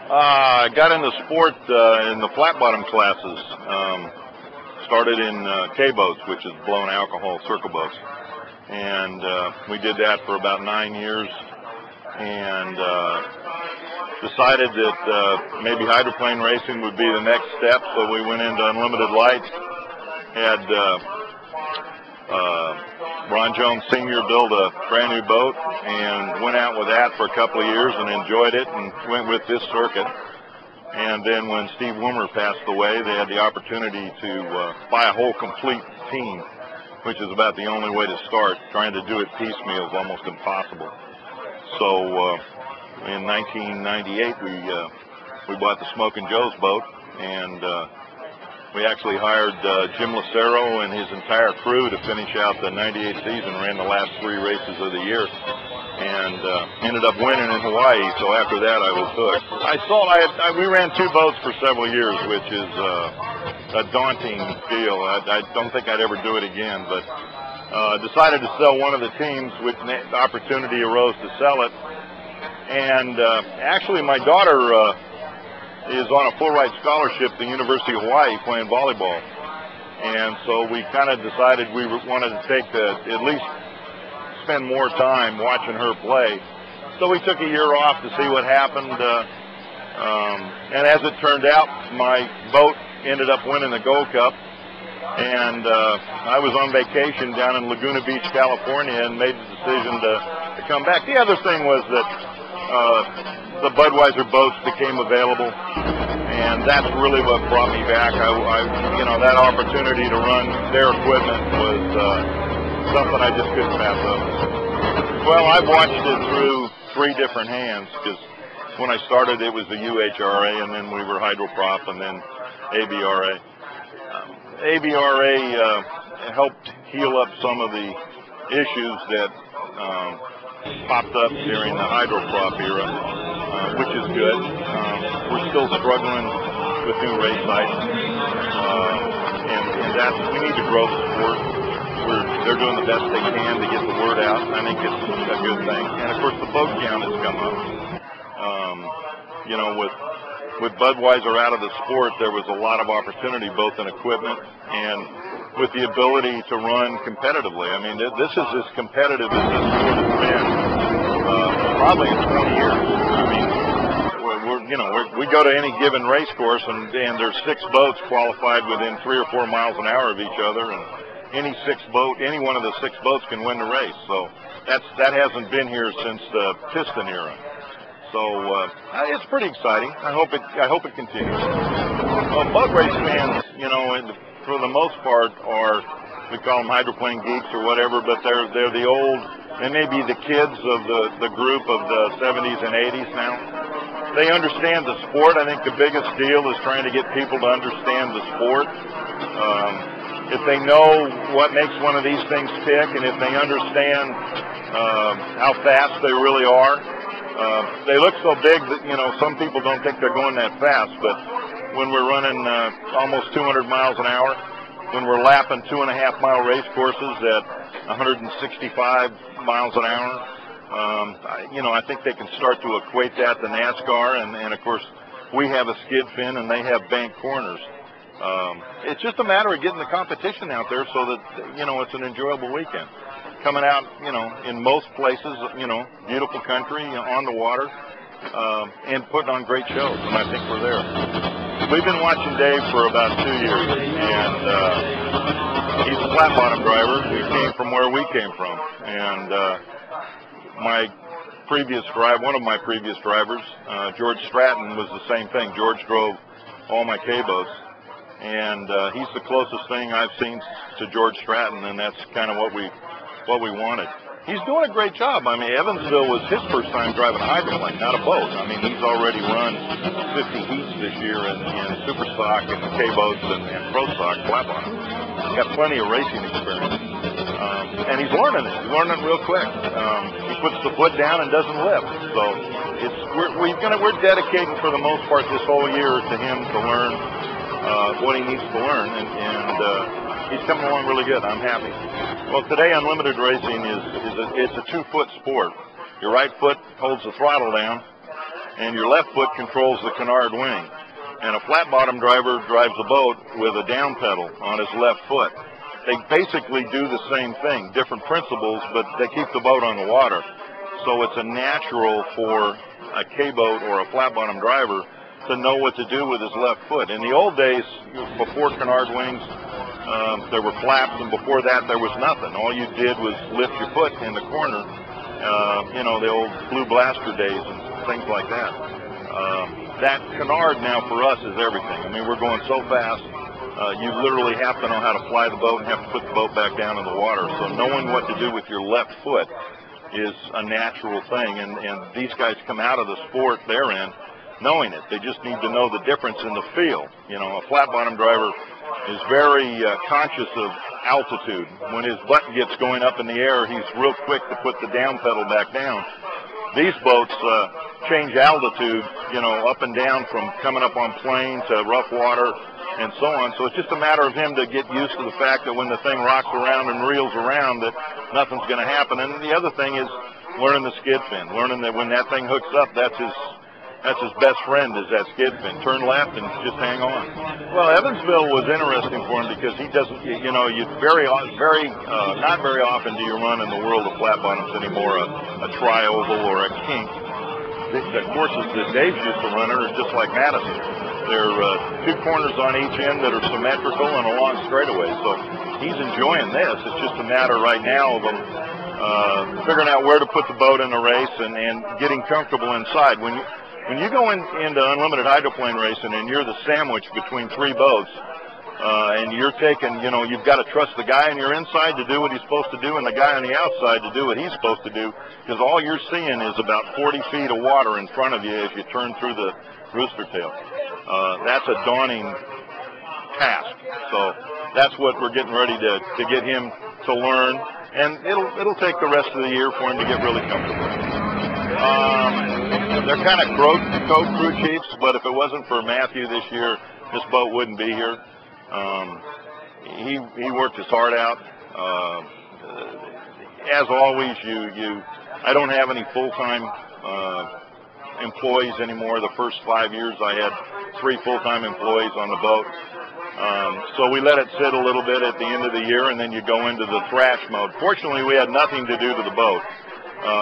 I got into sport in the flat bottom classes. Started in K-boats, which is blown alcohol circle boats. And we did that for about 9 years and decided that maybe hydroplane racing would be the next step, so we went into unlimited lights. Had Ron Jones Sr. build a brand new boat and went out with that for a couple of years and enjoyed it and went with this circuit. And then when Steve Wimmer passed away, they had the opportunity to buy a whole complete team, which is about the only way to start. Trying to do it piecemeal is almost impossible. So in 1998, we bought the Smokin' Joe's boat, and we actually hired Jim Lucero and his entire crew to finish out the 98 season, ran the last 3 races of the year, and ended up winning in Hawaii. So after that, I was hooked. We ran 2 boats for several years, which is a daunting deal. I don't think I'd ever do it again, but decided to sell one of the teams, which the opportunity arose to sell it. And actually, my daughter is on a full-ride scholarship at the University of Hawaii playing volleyball. And so we kind of decided we wanted to take at least spend more time watching her play. So we took a year off to see what happened. And as it turned out, my boat ended up winning the Gold Cup. And I was on vacation down in Laguna Beach, California, and made the decision to come back. The other thing was that the Budweiser boats became available, and that's really what brought me back. That opportunity to run their equipment was something I just couldn't pass up. Well, I've watched it through 3 different hands, because when I started it was the UHRA, and then we were Hydroprop, and then ABRA. ABRA helped heal up some of the issues that popped up during the Hydroprop era, which is good. We're still struggling with new race sites, and we need to grow the sport. They're doing the best they can to get the word out. I think it's a good thing. And of course, the boat count has come up. With Budweiser out of the sport, there was a lot of opportunity, both in equipment and with the ability to run competitively. I mean, this is as competitive as this sport has been probably in 20 years. I mean, we go to any given race course, and there's 6 boats qualified within 3 or 4 miles an hour of each other, and any one of the 6 boats can win the race. So that hasn't been here since the piston era. So it's pretty exciting. I hope it continues. Bug race fans, for the most part, we call them hydroplane geeks or whatever, but they're the old. They may be the kids of the group of the 70s and 80s now. They understand the sport. I think the biggest deal is trying to get people to understand the sport. If they know what makes one of these things tick, and if they understand how fast they really are. They look so big that, some people don't think they're going that fast, but when we're running almost 200 miles an hour, when we're lapping 2.5-mile race courses at 165 miles an hour, I think they can start to equate that to NASCAR, and of course, we have a skid fin and they have bank corners. It's just a matter of getting the competition out there so that, it's an enjoyable weekend. Coming out, in most places, beautiful country, on the water, and putting on great shows, and I think we're there. We've been watching Dave for about 2 years, and he's a flat bottom driver. He came from where we came from, and one of my previous drivers, George Stratton, was the same thing. George drove all my K-boats, and he's the closest thing I've seen to George Stratton, and that's kind of what we wanted. He's doing a great job. I mean, Evansville was his first time driving a hydroplane, not a boat. I mean, he's already run 50 heats this year in super stock and K-boats and pro stock flat bottom. He's got plenty of racing experience. And he's learning it. He's learning it real quick. He puts the foot down and doesn't lift. So we're dedicating for the most part this whole year to him to learn what he needs to learn, and he's coming along really good. I'm happy. Well, today unlimited racing it's a 2-foot sport. Your right foot holds the throttle down, and your left foot controls the canard wing. And a flat bottom driver drives a boat with a down pedal on his left foot. They basically do the same thing, different principles, but they keep the boat on the water. So it's a natural for a K-boat or a flat bottom driver to know what to do with his left foot. In the old days, before canard wings, there were flaps, and before that there was nothing. All you did was lift your foot in the corner, you know, the old Blue Blaster days and things like that. That canard now for us is everything. I mean, we're going so fast, you literally have to know how to fly the boat and have to put the boat back down in the water. So knowing what to do with your left foot is a natural thing, and these guys come out of the sport they're in knowing it. They just need to know the difference in the feel. You know, a flat bottom driver is very conscious of altitude. When his butt gets going up in the air, he's real quick to put the down pedal back down. These boats change altitude, you know, up and down from coming up on plain to rough water and so on. So it's just a matter of him to get used to the fact that when the thing rocks around and reels around, that nothing's going to happen. And the other thing is learning the skid fin, learning that when that thing hooks up, that's his best friend, is that skid fin. Turn left and just hang on. Well, Evansville was interesting for him because he doesn't, you know, not very often do you run in the world of flat bottoms anymore a tri-oval or a kink. The courses that Dave used to run are just like Madison. There are two corners on each end that are symmetrical and a long straightaway. So he's enjoying this. It's just a matter right now of him figuring out where to put the boat in the race and getting comfortable inside. When you go into unlimited hydroplane racing and you're the sandwich between three boats, and you're taking, you know, you've got to trust the guy on your inside to do what he's supposed to do and the guy on the outside to do what he's supposed to do, because all you're seeing is about 40 feet of water in front of you as you turn through the rooster tail. That's a daunting task. So that's what we're getting ready to get him to learn, and it'll take the rest of the year for him to get really comfortable. They're kind of co-crew chiefs, but if it wasn't for Matthew this year, this boat wouldn't be here. He worked his heart out. As always, I don't have any full-time employees anymore. The first 5 years I had 3 full-time employees on the boat. So we let it sit a little bit at the end of the year, and then you go into the thrash mode. Fortunately, we had nothing to do to the boat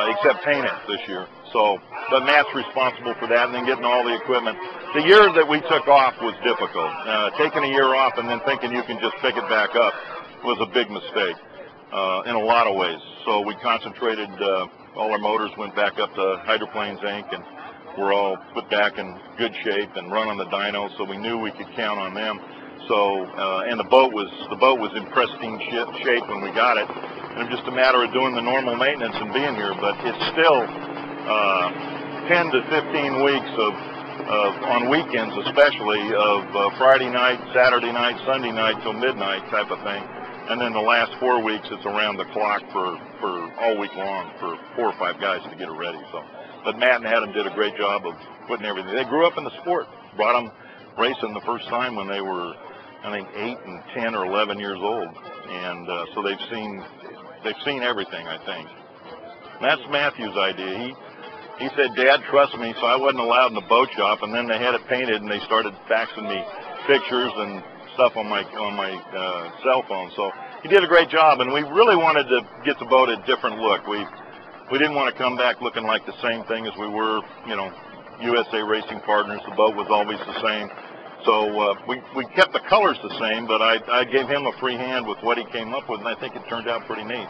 except paint it this year. So, but Matt's responsible for that, and then getting all the equipment. The year that we took off was difficult. Taking a year off and then thinking you can just pick it back up was a big mistake in a lot of ways. So we concentrated, all our motors went back up to Hydroplanes Inc., and we're all put back in good shape and run on the dyno, so we knew we could count on them. So, and the boat was in pristine shape when we got it. And it was just a matter of doing the normal maintenance and being here. But it's still 10 to 15 weeks of on weekends especially, of Friday night, Saturday night, Sunday night till midnight type of thing. And then the last 4 weeks, it's around the clock for all week long for 4 or 5 guys to get it ready. So, but Matt and Adam did a great job of putting everything. They grew up in the sport, brought them racing the first time when they were, I think, 8 and 10 or 11 years old, and so they've seen everything, I think. And that's Matthew's idea. He said, "Dad, trust me," so I wasn't allowed in the boat shop, and then they had it painted, and they started faxing me pictures and stuff on my cell phone. So he did a great job, and we really wanted to get the boat a different look. We didn't want to come back looking like the same thing as we were, you know, USA Racing Partners. The boat was always the same. So we kept the colors the same, but I gave him a free hand with what he came up with, and I think it turned out pretty neat.